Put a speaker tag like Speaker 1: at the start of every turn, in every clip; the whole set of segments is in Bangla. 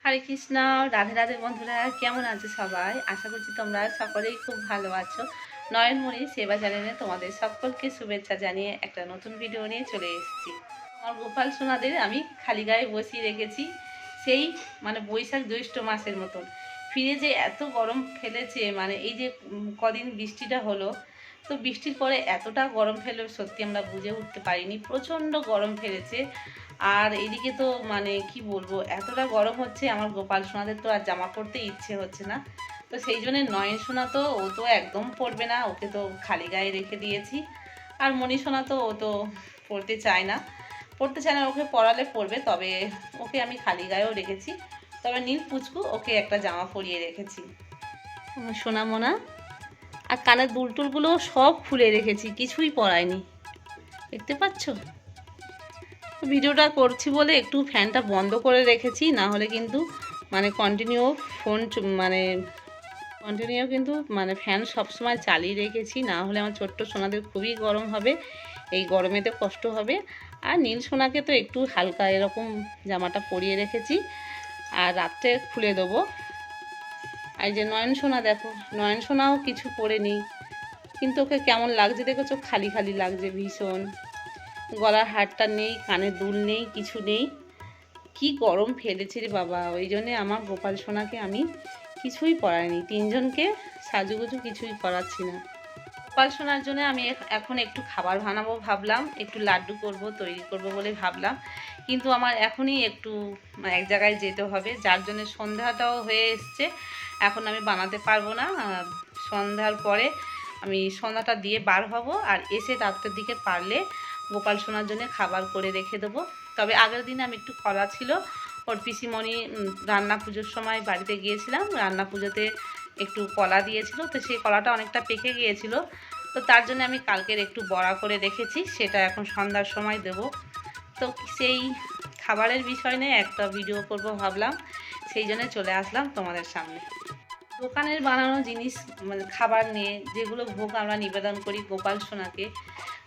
Speaker 1: হরে কৃষ্ণ। রাধে রাধে বন্ধুরা, কেমন আছো সবাই? আশা করছি তোমরা সকলেই খুব ভালো আছো। নয়নমণি সেবা চ্যানেলে তোমাদের সকলকে শুভেচ্ছা জানিয়ে একটা নতুন ভিডিও নিয়ে চলে এসেছি। আমার গোপাল সোনাদের আমি খালি গায়ে বসিয়ে রেখেছি, সেই বৈশাখ জ্যৈষ্ঠ মাসের মতন। ফিরে যে এত গরম ফেলেছে, এই যে কদিন বৃষ্টিটা হলো, তো বৃষ্টির পরে এতটা গরম ফেলে সত্যি আমরা বুঝে উঠতে পারিনি। প্রচণ্ড গরম ফেলেছে। আর এদিকে তো কি বলবো, এতটা গরম হচ্ছে, আমার গোপাল সোনাদের তো আর জামা পরতে ইচ্ছে হচ্ছে না। তো সেই জন্য নয়ন সোনা তো ও তো একদম পরবে না, ওকে তো খালি গায়ে রেখে দিয়েছি। আর মণি সোনা তো ও তো পড়তে চায় না, ওকে পরালে পরবে, তবে ওকে আমি খালি গায়েও রেখেছি। তবে নীল পুচকু ওকে একটা জামা পরিয়ে রেখেছি। সোনা মোনা আর কানের দুলটুলগুলো সব খুলে রেখেছি, কিছুই পরায়নি, দেখতে পাচ্ছ। ভিডিওটা করছি বলে একটু ফ্যানটা বন্ধ করে রেখেছি, না হলে কিন্তু কন্টিনিউ ফোন কন্টিনিউ কিন্তু ফ্যান সবসময় চালিয়ে রেখেছি, না হলে আমার ছোট্ট সোনাদের খুবই গরম হবে, এই গরমেতে কষ্ট হবে। আর নীল সোনাকে তো একটু হালকা এরকম জামাটা পরিয়ে রেখেছি, আর রাত্রে খুলে দেবো। আর যে নয়ন সোনা, দেখো নয়ন সোনাও কিছু পরে নেই, কিন্তু ওকে কেমন লাগছে দেখেছো, খালি খালি লাগছে ভীষণ। গলার হারটা নেই, কানের দুল নেই, কিছু নেই। কি গরম ফেলেছে রে বাবা, ওই জন্যে আমার গোপাল সোনাকে আমি কিছুই পরাইনি, তিনজনকে সাজুগুজু কিছুই করাচ্ছি না। গোপাল সোনার জন্য আমি এখন একটু খাবার বানাবো ভাবলাম, একটু লাড্ডু তৈরি করব বলে ভাবলাম, কিন্তু আমার এখনই একটু এক জায়গায় যেতে হবে, যার জন্য সন্ধ্যাটাও হয়ে এসছে। এখন আমি বানাতে পারবো না, সন্ধ্যার পরে আমি সন্ধ্যাটা দিয়ে বার হব, আর এসে রাত্রের দিকে পারলে গোপাল সোনার জন্য খাবার করে রেখে দেবো। তবে আগের দিন আমি একটু কলা ছিল, ওর পিসিমণি রান্না পুজোর সময় বাড়িতে গিয়েছিলাম, রান্না পুজোতে একটু কলা দিয়েছিল, তো সেই কলাটা অনেকটা পেকে গিয়েছিল, তো তার জন্য আমি কালকের একটু বড়া করে রেখেছি, সেটা এখন সন্ধ্যার সময় দেব। তো সেই খাবারের বিষয় নিয়ে একটা ভিডিও করব ভাবলাম, সেই জন্য চলে আসলাম তোমাদের সামনে। দোকানের বানানো জিনিস খাবার নিয়ে, যেগুলো ভোগ আমরা নিবেদন করি গোপাল সোনাকে,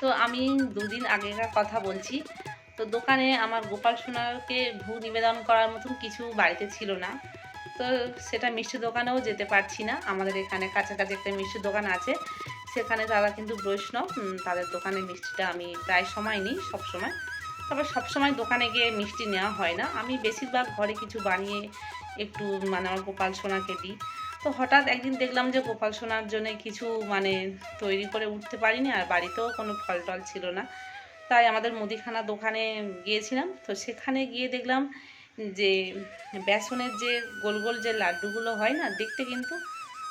Speaker 1: তো আমি দুদিন আগেকার কথা বলছি। তো দোকানে আমার গোপাল সোনাকে ভোগ নিবেদন করার মতন কিছু বাড়িতে ছিল না, তো সেটা মিষ্টি দোকানেও যেতে পারছি না। আমাদের এখানে কাছাকাছি একটা মিষ্টি দোকান আছে, সেখানে তারা কিন্তু বৈষ্ণব, তাদের দোকানে মিষ্টিটা আমি প্রায় সময় নিই, সবসময়। তবে সবসময় দোকানে গিয়ে মিষ্টি নেওয়া হয় না, আমি বেশিরভাগ ঘরে কিছু বানিয়ে একটু আমার গোপাল সোনাকে দিই। তো হঠাৎ একদিন দেখলাম যে গোপাল সোনার জন্য কিছু তৈরি করে উঠতে পারিনি, আর বাড়িতেও কোনো ফল টল ছিল না। তাই আমাদের মুদিখানা দোকানে গিয়েছিলাম, তো সেখানে গিয়ে দেখলাম যে বেসনের যে গোল গোল যে লাড্ডুগুলো হয় না, দেখতে কিন্তু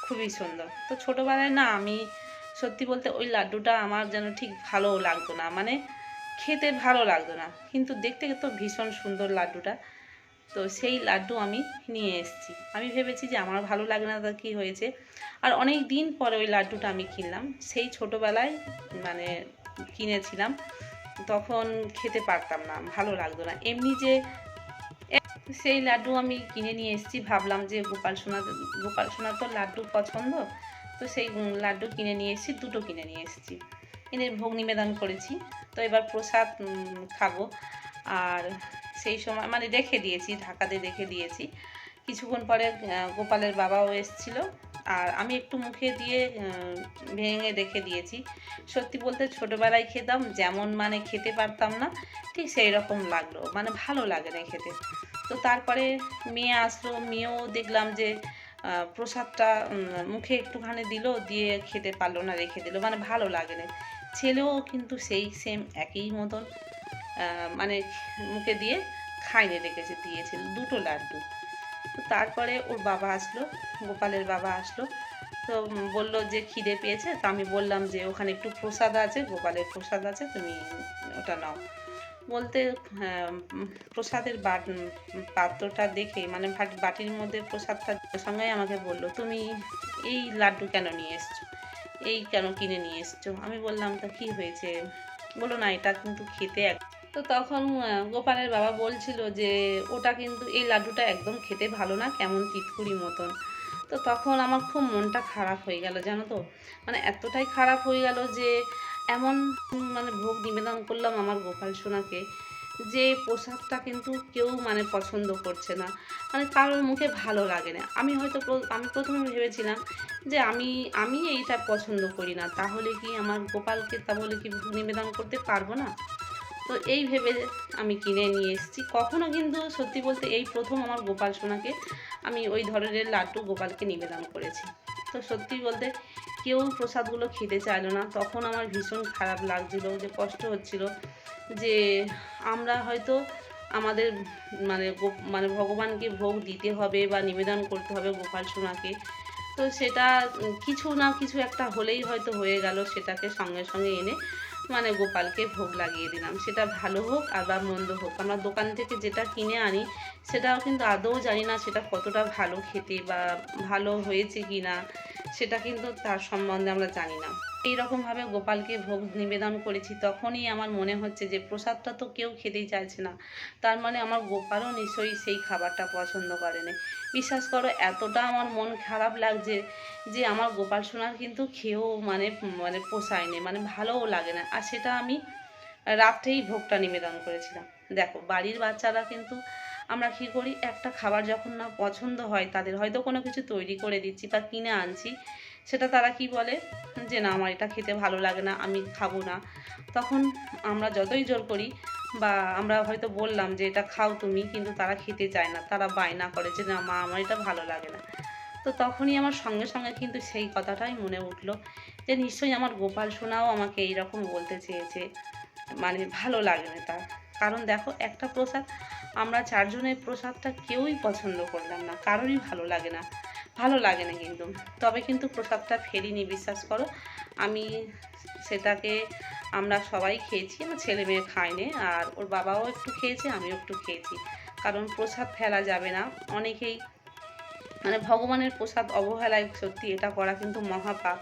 Speaker 1: খুবই সুন্দর। তো ছোটোবেলায় না, আমি সত্যি বলতে ওই লাড্ডুটা আমার যেন ঠিক ভালো লাগতো না, খেতে ভালো লাগতো না, কিন্তু দেখতে তো ভীষণ সুন্দর লাড্ডুটা। তো সেই লাড্ডু আমি নিয়ে এসেছি, আমি ভেবেছি যে আমার ভালো লাগে না, তা কী হয়েছে। আর অনেক দিন পরে ওই লাড্ডুটা আমি কিনলাম, সেই ছোটোবেলায় কিনেছিলাম, তখন খেতে পারতাম না, ভালো লাগতো না এমনি যে। সেই লাড্ডু আমি কিনে নিয়ে এসেছি, ভাবলাম যে গোপাল সোনা তো লাড্ডু পছন্দ, তো সেই লাড্ডু কিনে নিয়ে এসেছি, দুটো কিনে নিয়ে এসেছি, এনে ভোগ নিবেদন করেছি। তো এবার প্রসাদ খাবো। আর সেই সময় রেখে দিয়েছি, ঢাকাতে রেখে দিয়েছি। কিছুক্ষণ পরে গোপালের বাবাও এসেছিল, আর আমি একটু মুখে দিয়ে ভেঙে রেখে দিয়েছি। সত্যি বলতে ছোটোবেলায় খেতাম যেমন খেতে পারতাম না, ঠিক সেই রকম লাগলো, ভালো লাগে না খেতে। তো তারপরে মেয়ে আসলো, মেয়েও দেখলাম যে প্রসাদটা মুখে একটুখানি দিল, দিয়ে খেতে পারলো না, রেখে দিল, ভালো লাগে না। ছেলেও কিন্তু সেই সেম একই মতন মুখে দিয়ে খাইয়ে রেখেছে, দিয়েছিল দুটো লাড্ডু। তো তারপরে ওর বাবা আসলো, গোপালের বাবা আসলো, তো বলল যে খিদে পেয়েছে, তো আমি বললাম যে ওখানে একটু প্রসাদ আছে, গোপালের প্রসাদ আছে, তুমি ওটা নাও। বলতে প্রসাদের পাত্রটা দেখে বাটির মধ্যে প্রসাদটা সঙ্গে আমাকে বলল, তুমি এই লাড্ডু কেন নিয়ে এসছো, এই কেন কিনে নিয়ে এসছো। আমি বললাম তা কী হয়েছে, বলো না এটা কিন্তু খেতে। তো তখন গোপালের বাবা বলছিল যে ওটা কিন্তু, এই লাড্ডুটা একদম খেতে ভালো না, কেমন তিতকুড়ি মতন। তো তখন আমার খুব মনটা খারাপ হয়ে গেল, জানো তো, এতটাই খারাপ হয়ে গেল যে এমন ভোগ নিবেদন করলাম আমার গোপাল সোনাকে, যে প্রসাদটা কিন্তু কেউ মানে পছন্দ করছে না, মানে কারোর মুখে ভালো লাগে না। আমি হয়তো আমি প্রথমে ভেবেছিলাম যে আমি আমি এইটা পছন্দ করি না, তাহলে কি আমার গোপালকে তা বলে কি ভোগ নিবেদন করতে পারবো না? তো এই ভেবে আমি কিনে নিয়ে এসেছি। কখনো কিন্তু সত্যি বলতে এই প্রথম আমার গোপাল সোনাকে আমি ওই ধরনের লাড্ডু গোপালকে নিবেদন করেছি। তো সত্যি বলতে কেউ প্রসাদগুলো খেতে চাইলো না। তখন আমার ভীষণ খারাপ লাগছিলো, যে কষ্ট হচ্ছিল যে আমরা হয়তো আমাদের মানে ভগবানকে ভোগ দিতে হবে বা নিবেদন করতে হবে গোপাল সোনাকে। তো সেটা কিছু না কিছু একটা হলেই হয়তো হয়ে গেল, সেটাকে সঙ্গে সঙ্গে এনে মানে গোপালকে ভোগ লাগিয়ে দিলাম। সেটা ভালো হোক আর বা মন্দ হোক, আমরা দোকান থেকে যেটা কিনে আনি সেটাও কিন্তু আদৌ জানি না সেটা কতটা ভালো খেতে বা ভালো হয়েছে কি না, সেটা কিন্তু তার সম্বন্ধে আমরা জানি না। এইরকমভাবে গোপালকে ভোগ নিবেদন করেছি, তখনই আমার মনে হচ্ছে যে প্রসাদটা তো কেউ খেতেই চাইছে না, তার মানে আমার গোপালও নিশ্চয়ই সেই খাবারটা পছন্দ করেনি। বিশ্বাস করো এতটা আমার মন খারাপ লাগছে যে আমার গোপাল সোনার কিন্তু খেয়েও মানে মানে পোষায়নি, মানে ভালোও লাগে না। আর সেটা আমি রাত্রেই ভোগটা নিবেদন করেছিলাম। দেখো বাড়ির বাচ্চারা কিন্তু আমরা কী করি, একটা খাবার যখন না পছন্দ হয় তাদের, হয়তো কোনো কিছু তৈরি করে দিচ্ছি বা কিনে আনছি, সেটা তারা কি বলে যে না আমার এটা খেতে ভালো লাগে না, আমি খাবো না। তখন আমরা যতই জোর করি বা আমরা হয়তো বললাম যে এটা খাও তুমি, কিন্তু তারা খেতে চায় না, তারা বায়না করে যে না মা আমার এটা ভালো লাগে না। তো তখনই আমার সঙ্গে সঙ্গে কিন্তু সেই কথাটাই মনে উঠলো যে নিশ্চয়ই আমার গোপাল সোনাও আমাকে এইরকম বলতে চেয়েছে, মানে ভালো লাগে না তার। কারণ দেখো একটা প্রসাদ, আমরা চারজনের প্রসাদটা কেউই পছন্দ করলাম না, কারোরই ভালো লাগে না, ভালো লাগে না কিন্তু। তবে কিন্তু প্রসাদটা ফেলিনি, বিশ্বাস করো। আমি সেটাকে আমরা সবাই খেয়েছি, আমার ছেলে মেয়ে খায়নি, আর ওর বাবাও একটু খেয়েছে, আমিও একটু খেয়েছি। কারণ প্রসাদ ফেলা যাবে না। অনেকেই মানে ভগবানের প্রসাদ অবহেলায়, সত্যি এটা করা কিন্তু মহাপাপ।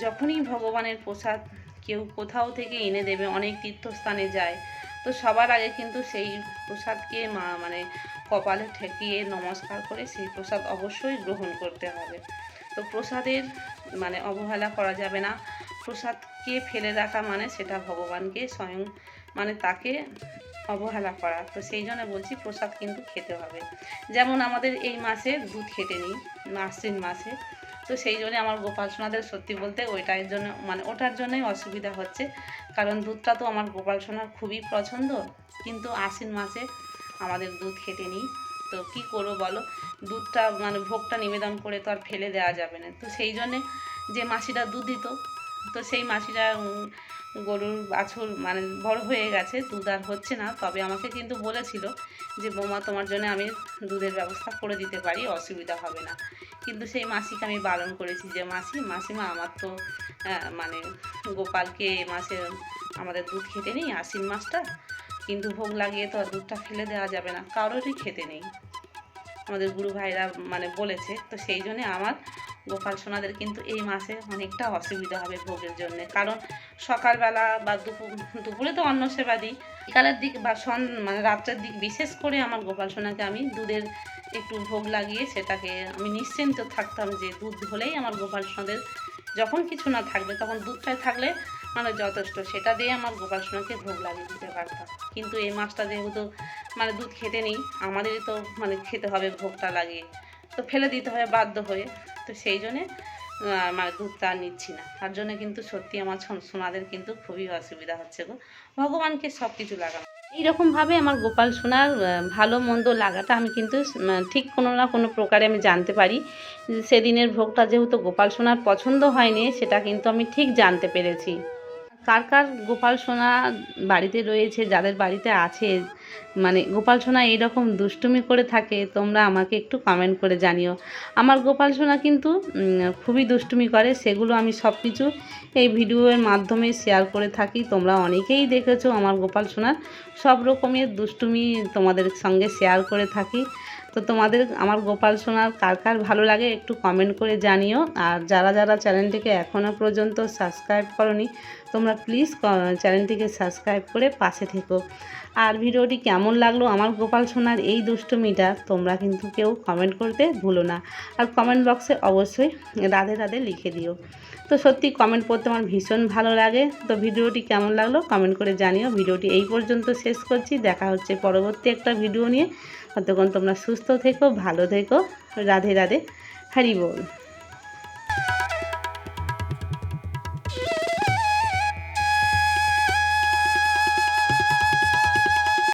Speaker 1: যখনই ভগবানের প্রসাদ কেউ কোথাও থেকে এনে দেবে, অনেক তীর্থস্থানে যায়, তো সবার আগে কিন্তু সেই প্রসাদকে মানে কপালে ঠেকিয়ে নমস্কার করে সেই প্রসাদ অবশ্যই গ্রহণ করতে হবে। তো প্রসাদের মানে অবহেলা করা যাবে না। প্রসাদকে ফেলে রাখা মানে সেটা ভগবানকে স্বয়ং মানে তাকে অবহেলা করা। তো সেই জন্য বলছি প্রসাদ কিন্তু খেতে হবে। যেমন আমাদের এই মাসে দুধ খেতে নিই, আশ্বিন মাসে। তো সেই জন্য আমার গোপাল সোনাদের সত্যি বলতে ওইটার জন্য মানে ওটার জন্যই অসুবিধা হচ্ছে, কারণ দুধটা তো আমার গোপাল সোনার খুবই পছন্দ, কিন্তু আশ্বিন মাসে আমাদের দুধ খেতে নিই। তো কি করবো বলো, দুধটা মানে ভোগটা নিবেদন করে তো আর ফেলে দেওয়া যাবে না। তো সেই জন্যে যে মাসিটা দুধ দিত, তো সেই মাসিটা গরুর বাছুর মানে বড় হয়ে গেছে, দুধ আর হচ্ছে না। তবে আমাকে কিন্তু বলেছিল যে বৌমা তোমার জন্য আমি দুধের ব্যবস্থা করে দিতে পারি, অসুবিধা হবে না। কিন্তু সেই মাসিকে আমি বারণ করেছি যে মাসিমা আমার তো মানে গোপালকে মাসে আমাদের দুধ খেতে নেই আশ্বিন মাসটা, কিন্তু ভোগ লাগিয়ে তো আর দুধটা ফেলে দেওয়া যাবে না, কারোরই খেতে নেই, আমাদের গুরু ভাইরা মানে বলেছে। তো সেই জন্যে আমার গোপাল সোনাদের কিন্তু এই মাসে অনেকটা অসুবিধা হবে ভোগের জন্যে। কারণ সকালবেলা বা দুপুরে তো অন্ন সেবা দিই, বিকালের দিক বা মানে রাত্রের দিক বিশেষ করে আমার গোপাল সোনাকে আমি দুধের একটু ভোগ লাগিয়ে সেটাকে আমি নিশ্চিন্ত থাকতাম যে দুধ হলেই আমার গোপাল সোনাদের যখন কিছু না থাকবে তখন দুধটাই থাকলে মানে যথেষ্ট, সেটা দিয়ে আমার গোপাল সোনাকে ভোগ লাগিয়ে দিতে পারতাম। কিন্তু এই মাসটা যেহেতু মানে দুধ খেতে নেই, আমাদেরই তো মানে খেতে হবে ভোগটা লাগিয়ে, তো ফেলে দিতে হবে বাধ্য হয়ে। তো সেই জন্যে মানে দুধটা আর নিচ্ছি না। তার জন্য কিন্তু সত্যি আমার সোনাদের কিন্তু খুবই অসুবিধা হচ্ছে গো, ভগবানকে সব কিছু লাগানো। এইরকমভাবে আমার গোপাল সোনার ভালো মন্দ লাগাটা আমি কিন্তু ঠিক কোনো না কোনো প্রকারে আমি জানতে পারি। সেদিনের ভোগটা যেহেতু গোপাল সোনার পছন্দ হয়নি, সেটা কিন্তু আমি ঠিক জানতে পেরেছি। কার কার গোপাল সোনা বাড়িতে রয়েছে, যাদের বাড়িতে আছে মানে গোপাল সোনা এইরকম দুষ্টুমি করে থাকে, তোমরা আমাকে একটু কমেন্ট করে জানিও। আমার গোপাল সোনা কিন্তু খুবই দুষ্টুমি করে, সেগুলো আমি সব কিছু এই ভিডিওর মাধ্যমে শেয়ার করে থাকি। তোমরা অনেকেই দেখেছো আমার গোপাল সোনার সব রকমের দুষ্টুমি তোমাদের সঙ্গে শেয়ার করে থাকি। তো তোমাদের আমার গোপাল সোনার কার কার ভালো লাগে একটু কমেন্ট করে জানিও। আর যারা যারা চ্যানেলটিকে এখনও পর্যন্ত সাবস্ক্রাইব করোনি তোমরা প্লিজ চ্যানেলটিকে সাবস্ক্রাইব করে পাশে থেকো। আর ভিডিওটি কেমন লাগলো আমার গোপাল সোনার এই দুষ্টুমিটা তোমরা কিন্তু কেউ কমেন্ট করতে ভুলো না। আর কমেন্ট বক্সে অবশ্যই রাধে রাধে লিখে দিও। তো সত্যি কমেন্ট করতে আমার ভীষণ ভালো লাগে। তো ভিডিওটি কেমন লাগলো কমেন্ট করে জানিও। ভিডিওটি এই পর্যন্ত শেষ করছি, দেখা হচ্ছে পরবর্তী একটা ভিডিও নিয়ে। ততক্ষণ তোমরা সুস্থ থেকো, ভালো থেকো। রাধে রাধে, হরি বল।